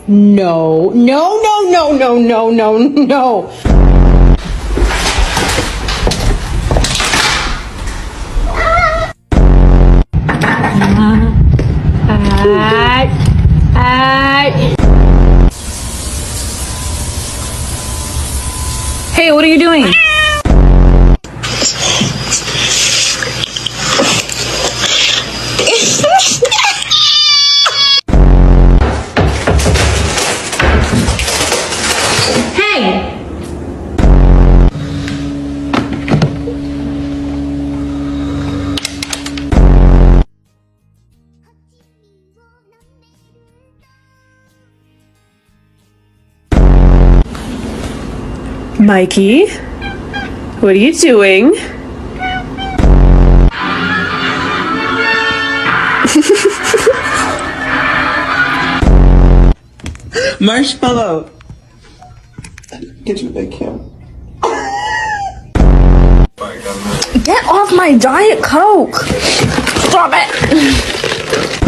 No, no, no, no, no, no, no, no. Hey, what are you doing? Hey! Mikey, what are you doing? Marshmallow. Get you a big Kim. Get off my Diet Coke! Stop it!